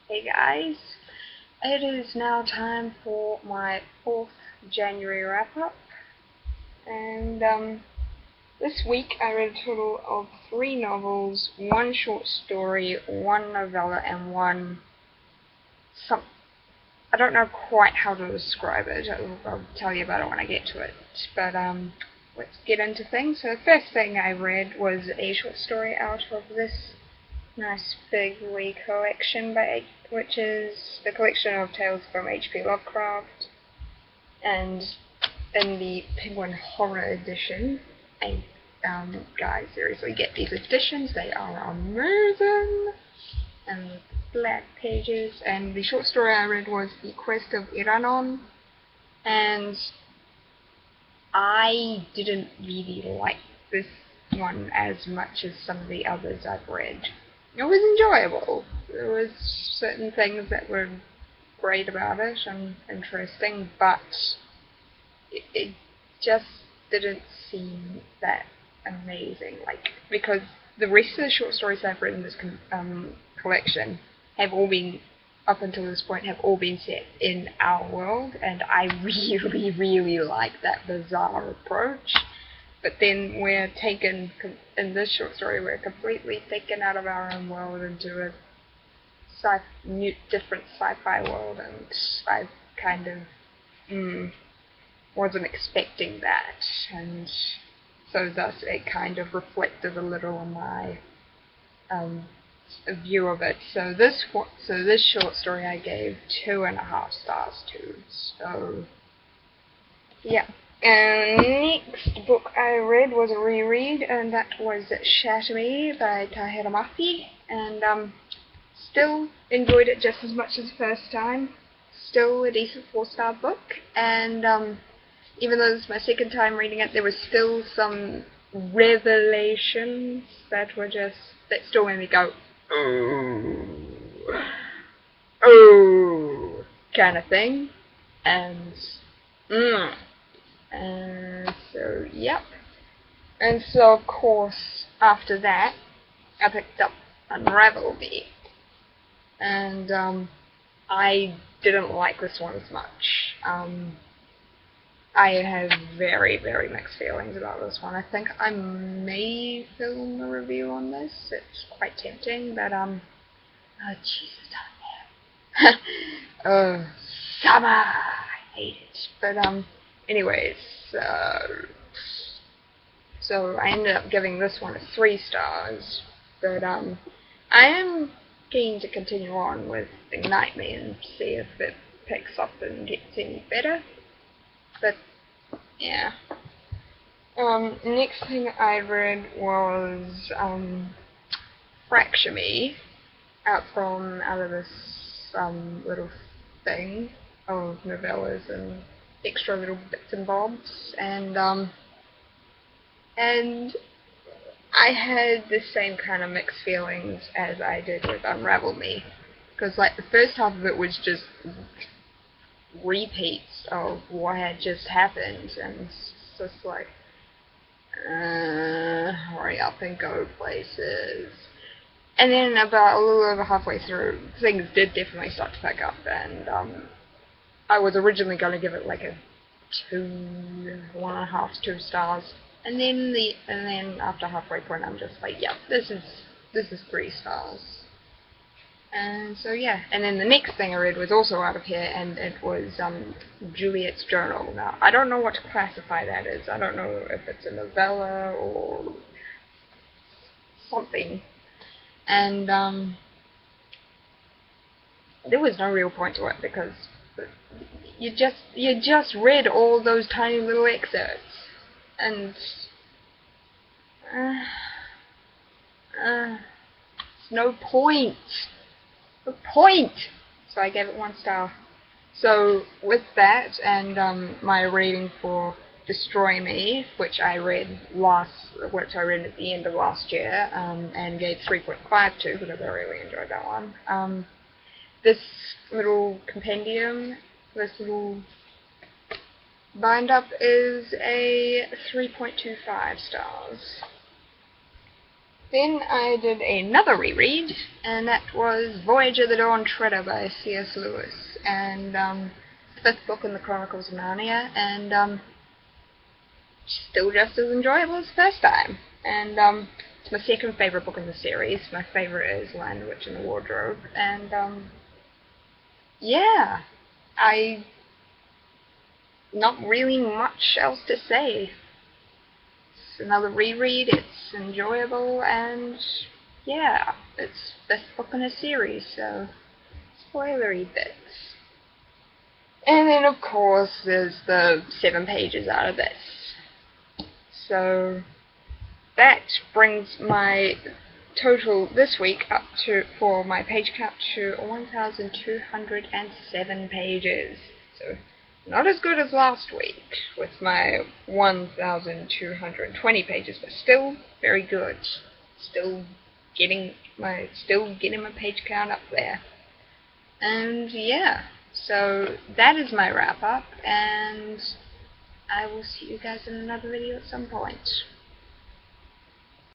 Hey guys, it is now time for my 4th January wrap up, and this week I read a total of 3 novels, 1 short story, 1 novella, and 1 some. I don't know quite how to describe it. I'll tell you about it when I get to it. But let's get into things. So the first thing I read was a short story out of this nice big collection which is the collection of tales from H.P. Lovecraft, and in the Penguin Horror Edition. Guys, seriously, get these editions. They are amazing. And with black pages. And the short story I read was The Quest of Iranon, and I didn't really like this one as much as some of the others I've read. It was enjoyable. There was certain things that were great about it and interesting, but it just didn't seem that amazing. Because the rest of the short stories I've read in this collection have all been, up until this point, have all been set in our world, and I really, really like that bizarre approach. But then we're taken, in this short story, we're completely taken out of our own world into a different sci-fi world, and I kind of wasn't expecting that, and so thus it kind of reflected a little on my view of it. So this short story I gave 2.5 stars to. So yeah. And next book I read was a reread, and that was Shatter Me by Tahira Mafi, and still enjoyed it just as much as the first time. Still a decent 4-star book, and even though this is my second time reading it, there was still some revelations that still made me go, oh, kind of thing, and so, yep. And so, of course, after that, I picked up Unravel Me. And I didn't like this one as much. I have very, very mixed feelings about this one. I think I may film a review on this. It's quite tempting, but oh Jesus, oh, summer! I hate it. But anyways, so I ended up giving this one 3 stars. But I am keen to continue on with Ignite Me and see if it picks up and gets any better. But yeah. Next thing I read was Fracture Me, out of this little thing of novellas and extra little bits and bobs, and I had the same kind of mixed feelings as I did with Unravel Me, because like the first half of it was just repeats of what had just happened, and it's just like, hurry up and go places. And then about a little over halfway through, things did definitely start to pick up, and I was originally going to give it like a 1.5 to 2 stars, and then after halfway point, I'm just like, yeah, this is 3 stars. And so yeah, and then the next thing I read was also out of here, and it was Juliet's Journal. Now, I don't know what to classify that as. I don't know if it's a novella or something. And there was no real point to it, because you just read all those tiny little excerpts, and no point. The point. So I gave it 1 star. So with that, and my rating for Destroy Me, which I read at the end of last year, and gave 3.5 to, because I really enjoyed that one. This little compendium, this little bind up, is a 3.25 stars. Then I did another reread, and that was Voyage of the Dawn Treader by C.S. Lewis, and fifth book in the Chronicles of Narnia, and still just as enjoyable as the first time. And it's my second favourite book in the series. My favourite is Lion, the Witch, and the Wardrobe, and yeah, not really much else to say. It's another reread, it's enjoyable, and yeah, it's fifth book in a series, so spoilery bits. And then of course there's the 7 pages out of this. So that brings my total this week up to, for my page count, to 1,207 pages. So not as good as last week with my 1,220 pages, but still very good. Still getting my page count up there. And yeah, so that is my wrap up, and I will see you guys in another video at some point.